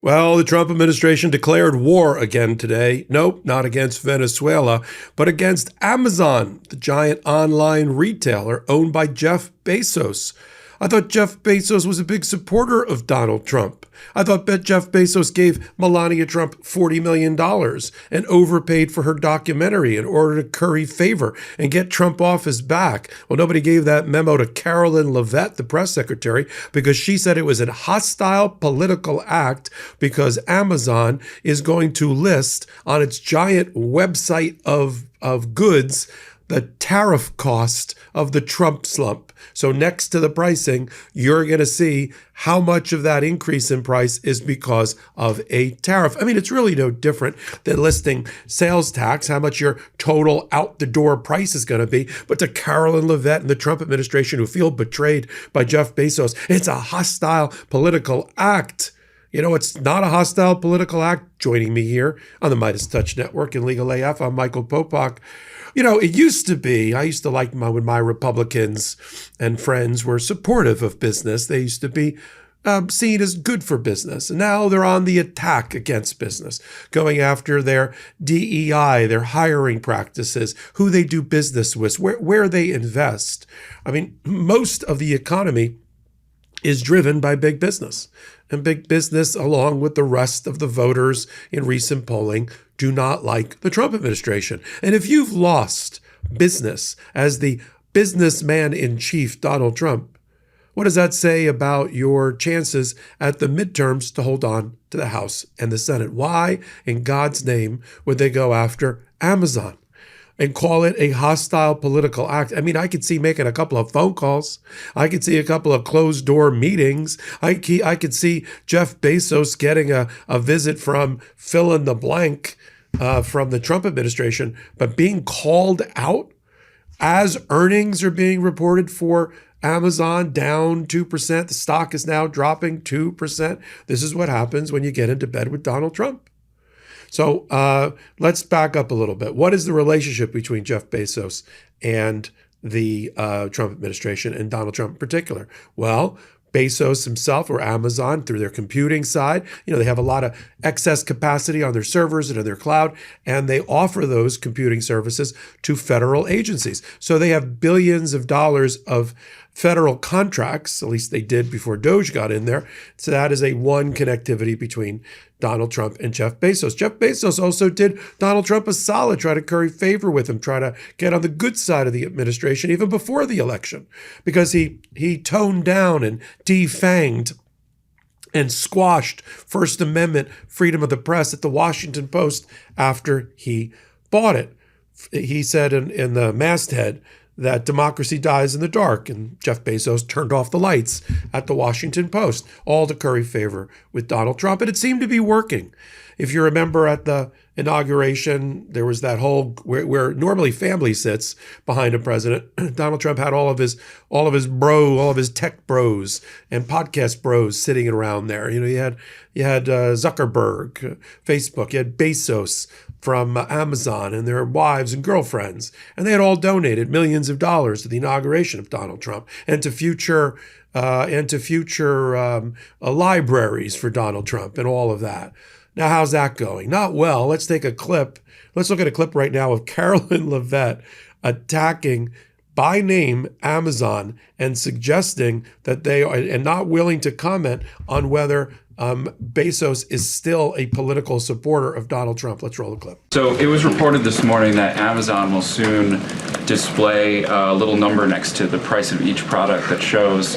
Well, the Trump administration declared war again today. Nope, not against Venezuela, but against Amazon, the giant online retailer owned by Jeff Bezos. I thought Jeff Bezos was a big supporter of Donald Trump. I thought Jeff Bezos gave Melania Trump $40 million and overpaid for her documentary in order to curry favor and get Trump off his back. Well, nobody gave that memo to Caroline Leavitt, the press secretary, because she said it was a hostile political act because Amazon is going to list on its giant website of goods the tariff cost of the Trump slump. So next to the pricing, you're going to see how much of that increase in price is because of a tariff. I mean, it's really no different than listing sales tax, how much your total out the door price is going to be. But to Caroline Leavitt and the Trump administration who feel betrayed by Jeff Bezos, it's a hostile political act. You know, it's not a hostile political act. Joining me here on the MeidasTouch Network and Legal AF, I'm Michael Popak. You know, it used to be, I used to like when my Republicans and friends were supportive of business. They used to be seen as good for business. And now they're on the attack against business, going after their DEI, their hiring practices, who they do business with, where they invest. I mean, most of the economy is driven by big business. And big business, along with the rest of the voters in recent polling, do not like the Trump administration. And if you've lost business as the businessman in chief, Donald Trump, what does that say about your chances at the midterms to hold on to the House and the Senate? Why, in God's name, would they go after Amazon and call it a hostile political act? I mean, I could see making a couple of phone calls. I could see a couple of closed-door meetings. I could see Jeff Bezos getting a visit from fill in the blank from the Trump administration, but being called out as earnings are being reported for Amazon down 2%. The stock is now dropping 2%. This is what happens when you get into bed with Donald Trump. So let's back up a little bit. What is the relationship between Jeff Bezos and the Trump administration and Donald Trump in particular? Well, Bezos himself, or Amazon, through their computing side, you know, they have a lot of excess capacity on their servers and in their cloud, and they offer those computing services to federal agencies. So they have billions of dollars of federal contracts, at least they did before Doge got in there. So that is a one connectivity between Donald Trump and Jeff Bezos. Jeff Bezos also did Donald Trump a solid, try to curry favor with him, try to get on the good side of the administration even before the election, because he toned down and defanged and squashed First Amendment freedom of the press at the Washington Post after he bought it. He said in the masthead that democracy dies in the dark, and Jeff Bezos turned off the lights at the Washington Post, all to curry favor with Donald Trump, and it seemed to be working. If you remember at the inauguration, there was that whole where normally family sits behind a president. Donald Trump had all of his tech bros and podcast bros sitting around there. You know, you had Zuckerberg, Facebook, you had Bezos from Amazon and their wives and girlfriends, and they had all donated millions of dollars to the inauguration of Donald Trump and to future libraries for Donald Trump and all of that. Now, how's that going? Not well. Let's take a clip. Let's look at a clip right now of Caroline Leavitt attacking by name Amazon and suggesting that they are, and not willing to comment on whether Bezos is still a political supporter of Donald Trump. Let's roll the clip. So it was reported this morning that Amazon will soon display a little number next to the price of each product that shows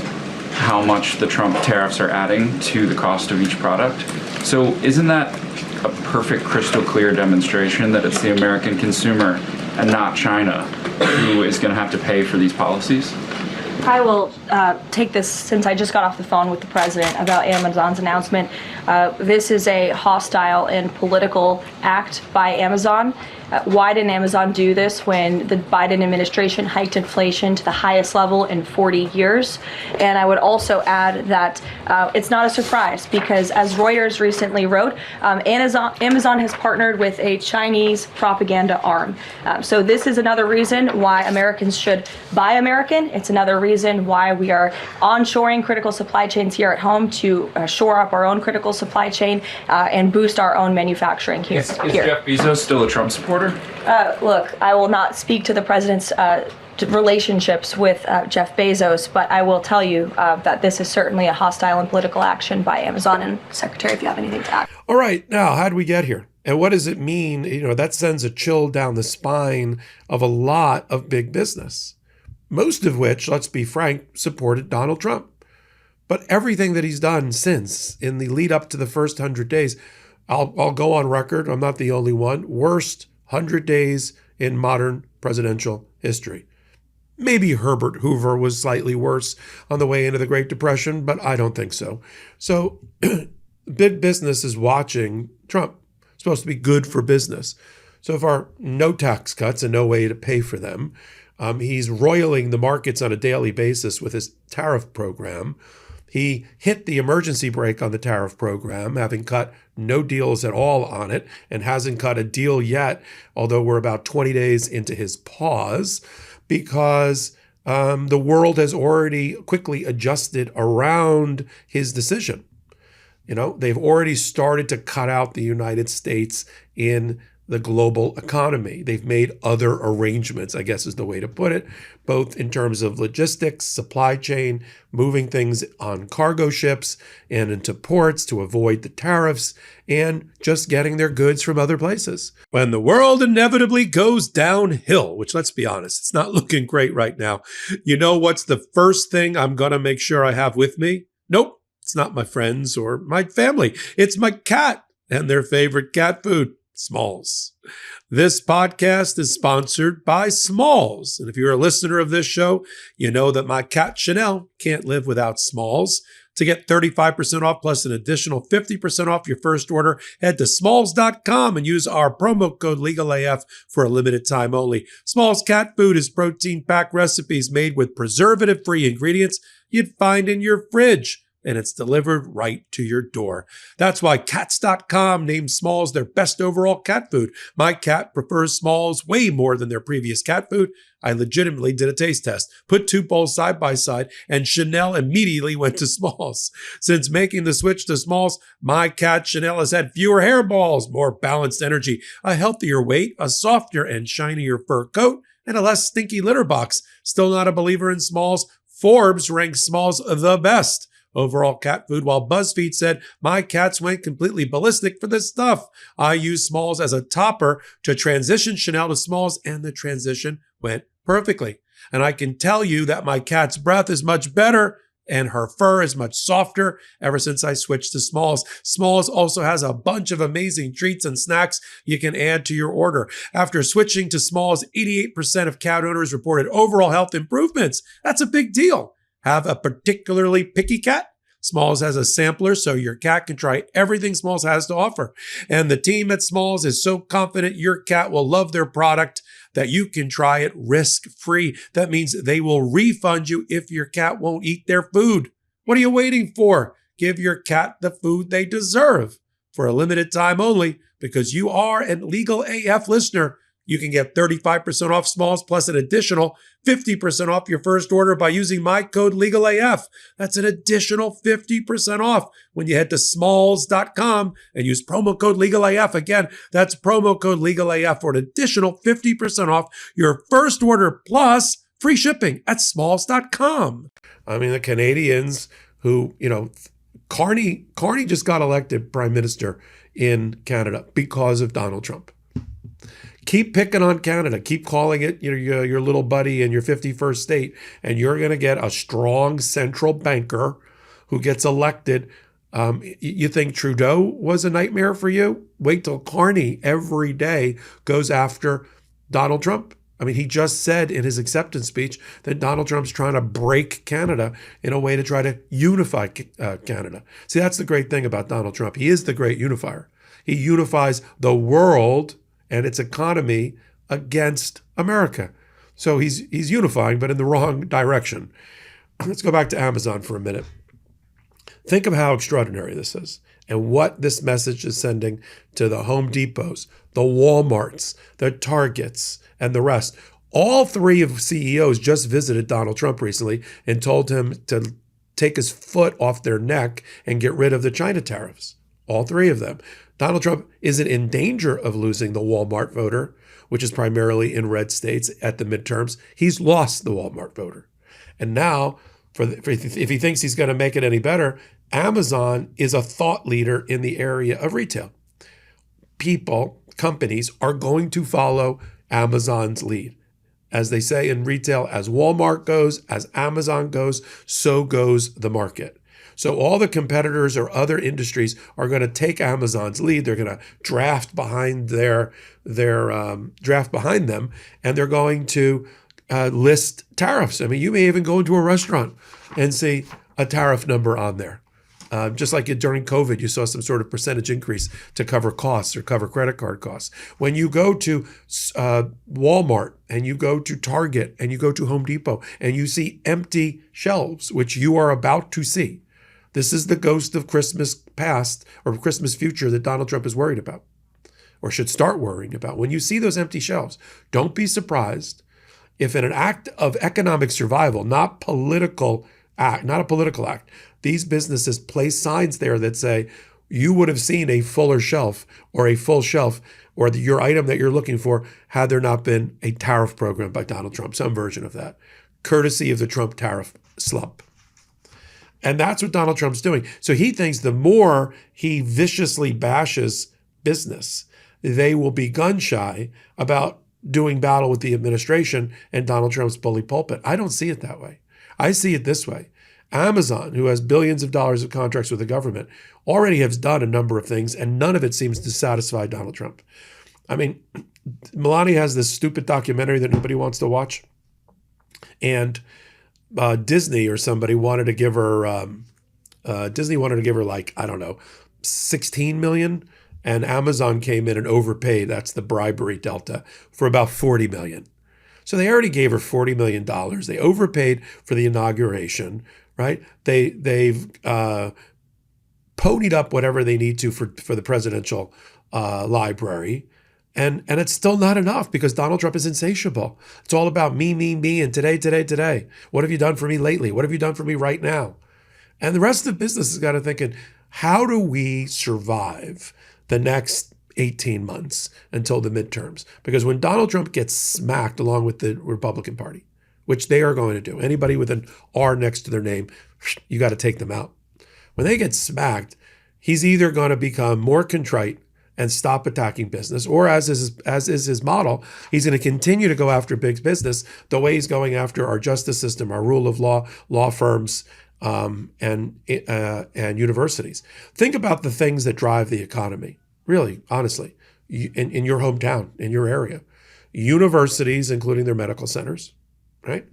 how much the Trump tariffs are adding to the cost of each product. So isn't that a perfect, crystal clear demonstration that it's the American consumer and not China who is going to have to pay for these policies? I will take this, since I just got off the phone with the president about Amazon's announcement. This is a hostile and political act by Amazon. Why didn't Amazon do this when the Biden administration hiked inflation to the highest level in 40 years? And I would also add that it's not a surprise, because as Reuters recently wrote, Amazon has partnered with a Chinese propaganda arm. So this is another reason why Americans should buy American. It's another reason why we are onshoring critical supply chains here at home to shore up our own critical supply chain and boost our own manufacturing here. Is Jeff Bezos still a Trump supporter? Look, I will not speak to the president's relationships with Jeff Bezos, but I will tell you that this is certainly a hostile and political action by Amazon. And Secretary, if you have anything to add. All right, now, how do we get here? And what does it mean? That sends a chill down the spine of a lot of big business, most of which, let's be frank, supported Donald Trump. But everything that he's done since, in the lead up to the first 100 days, I'll go on record, I'm not the only one, worst 100 days in modern presidential history. Maybe Herbert Hoover was slightly worse on the way into the Great Depression, but I don't think so. So big business is watching Trump. It's supposed to be good for business. So far, no tax cuts and no way to pay for them. He's roiling the markets on a daily basis with his tariff program. He hit the emergency brake on the tariff program, having cut no deals at all on it, and hasn't cut a deal yet, although we're about 20 days into his pause, because the world has already quickly adjusted around his decision. They've already started to cut out the United States in the global economy. They've made other arrangements, I guess is the way to put it, both in terms of logistics, supply chain, moving things on cargo ships and into ports to avoid the tariffs, and just getting their goods from other places. When the world inevitably goes downhill, which, let's be honest, it's not looking great right now, what's the first thing I'm going to make sure I have with me? Nope, it's not my friends or my family. It's my cat and their favorite cat food. Smalls. This podcast is sponsored by Smalls. And if you're a listener of this show, you know that my cat Chanel can't live without Smalls. To get 35% off plus an additional 50% off your first order, head to smalls.com and use our promo code LegalAF for a limited time only. Smalls cat food is protein-packed recipes made with preservative-free ingredients you'd find in your fridge, and it's delivered right to your door. That's why Cats.com named Smalls their best overall cat food. My cat prefers Smalls way more than their previous cat food. I legitimately did a taste test, put two bowls side by side, and Chanel immediately went to Smalls. Since making the switch to Smalls, my cat Chanel has had fewer hairballs, more balanced energy, a healthier weight, a softer and shinier fur coat, and a less stinky litter box. Still not a believer in Smalls? Forbes ranks Smalls the best overall cat food, while BuzzFeed said, my cats went completely ballistic for this stuff. I used Smalls as a topper to transition Chanel to Smalls, and the transition went perfectly. And I can tell you that my cat's breath is much better and her fur is much softer ever since I switched to Smalls. Smalls also has a bunch of amazing treats and snacks you can add to your order. After switching to Smalls, 88% of cat owners reported overall health improvements. That's a big deal. Have a particularly picky cat? Smalls has a sampler so your cat can try everything Smalls has to offer. And the team at Smalls is so confident your cat will love their product that you can try it risk-free. That means they will refund you if your cat won't eat their food. What are you waiting for? Give your cat the food they deserve. For a limited time only, because you are a Legal AF listener, you can get 35% off Smalls plus an additional 50% off your first order by using my code LegalAF. That's an additional 50% off when you head to smalls.com and use promo code LegalAF. Again, that's promo code LegalAF for an additional 50% off your first order plus free shipping at smalls.com. I mean, the Canadians who, Carney just got elected prime minister in Canada because of Donald Trump. Keep picking on Canada. Keep calling it your little buddy in your 51st state, and you're going to get a strong central banker who gets elected. You think Trudeau was a nightmare for you? Wait till Carney every day goes after Donald Trump. I mean, he just said in his acceptance speech that Donald Trump's trying to break Canada in a way to try to unify Canada. See, that's the great thing about Donald Trump. He is the great unifier. He unifies the world and its economy against America. So he's unifying, but in the wrong direction. Let's go back to Amazon for a minute. Think of how extraordinary this is and what this message is sending to the Home Depots, the Walmarts, the Targets, and the rest. All three of CEOs just visited Donald Trump recently and told him to take his foot off their neck and get rid of the China tariffs. all three of them. Donald Trump isn't in danger of losing the Walmart voter, which is primarily in red states at the midterms. He's lost the Walmart voter. And now, if he thinks he's going to make it any better, Amazon is a thought leader in the area of retail. People, companies are going to follow Amazon's lead. As they say in retail, as Walmart goes, as Amazon goes, so goes the market. So all the competitors or other industries are going to take Amazon's lead. They're going to draft behind draft behind them, and they're going to list tariffs. I mean, you may even go into a restaurant and see a tariff number on there. Just like during COVID, you saw some sort of percentage increase to cover costs or cover credit card costs. When you go to Walmart and you go to Target and you go to Home Depot and you see empty shelves, which you are about to see, this is the ghost of Christmas past or Christmas future that Donald Trump is worried about or should start worrying about. When you see those empty shelves, don't be surprised if in an act of economic survival, not a political act, these businesses place signs there that say, you would have seen a fuller shelf or a full shelf or your item that you're looking for had there not been a tariff program by Donald Trump, some version of that, courtesy of the Trump tariff slump. And that's what Donald Trump's doing. So he thinks the more he viciously bashes business, they will be gun shy about doing battle with the administration and Donald Trump's bully pulpit. I don't see it that way. I see it this way. Amazon, who has billions of dollars of contracts with the government, already has done a number of things, and none of it seems to satisfy Donald Trump. I mean, Melania has this stupid documentary that nobody wants to watch, and Disney or somebody wanted to give her, like, I don't know, 16 million, and Amazon came in and overpaid, that's the bribery delta, for about 40 million. So they already gave her $40 million. They overpaid for the inauguration, right? They've ponied up whatever they need to for the presidential library. And it's still not enough because Donald Trump is insatiable. It's all about me, and today. What have you done for me lately? What have you done for me right now? And the rest of the business has got to thinking, how do we survive the next 18 months until the midterms? Because when Donald Trump gets smacked along with the Republican Party, which they are going to do, anybody with an R next to their name, you got to take them out. When they get smacked, he's either going to become more contrite and stop attacking business, or as is his model, he's going to continue to go after big business the way he's going after our justice system, our rule of law, law firms, and universities. Think about the things that drive the economy. Really, honestly, in your hometown, in your area, universities, including their medical centers, right?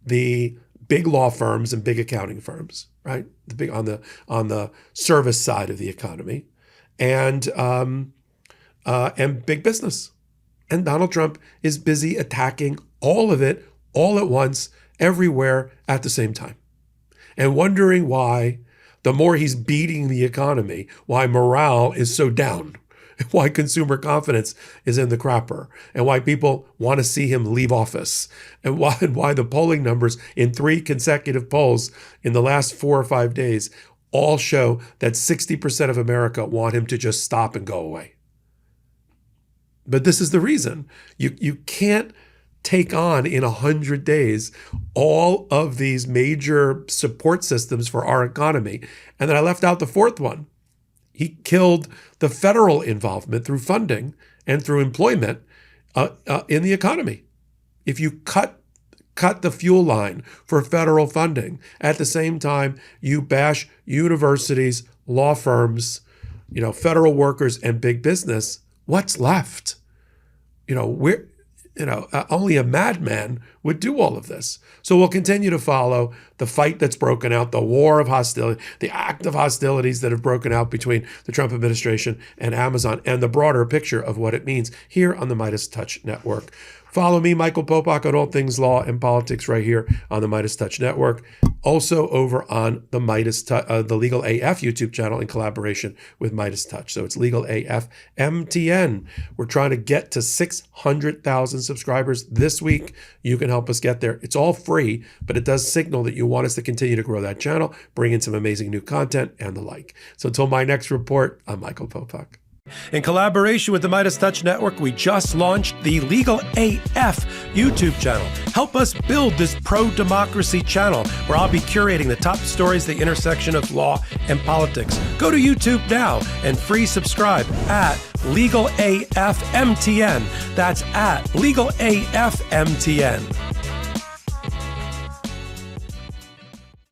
The big law firms and big accounting firms, right? The big on the service side of the economy, and big business. And Donald Trump is busy attacking all of it, all at once, everywhere at the same time, and wondering why. The more he's beating the economy, why morale is so down, why consumer confidence is in the crapper, and why people want to see him leave office, and why the polling numbers in 3 consecutive polls in the last 4 or 5 days all show that 60% of America want him to just stop and go away. But this is the reason. You can't take on in 100 days all of these major support systems for our economy. And then I left out the fourth one. He killed the federal involvement through funding and through employment in the economy. If you cut the fuel line for federal funding, at the same time you bash universities, law firms, federal workers, and big business, what's left? Only a madman would do all of this. So we'll continue to follow the fight that's broken out, the war of hostility, the act of hostilities that have broken out between the Trump administration and Amazon, and the broader picture of what it means here on the MeidasTouch Network. Follow me, Michael Popak, on all things law and politics right here on the MeidasTouch Network. Also over on the the Legal AF YouTube channel in collaboration with MeidasTouch. So it's Legal AF MTN. We're trying to get to 600,000 subscribers this week. You can help us get there. It's all free, but it does signal that you want us to continue to grow that channel, bring in some amazing new content and the like. So until my next report, I'm Michael Popak. In collaboration with the MeidasTouch Network, we just launched the Legal AF YouTube channel. Help us build this pro-democracy channel where I'll be curating the top stories at the intersection of law and politics. Go to YouTube now and free subscribe at Legal AF MTN. That's at Legal AF MTN.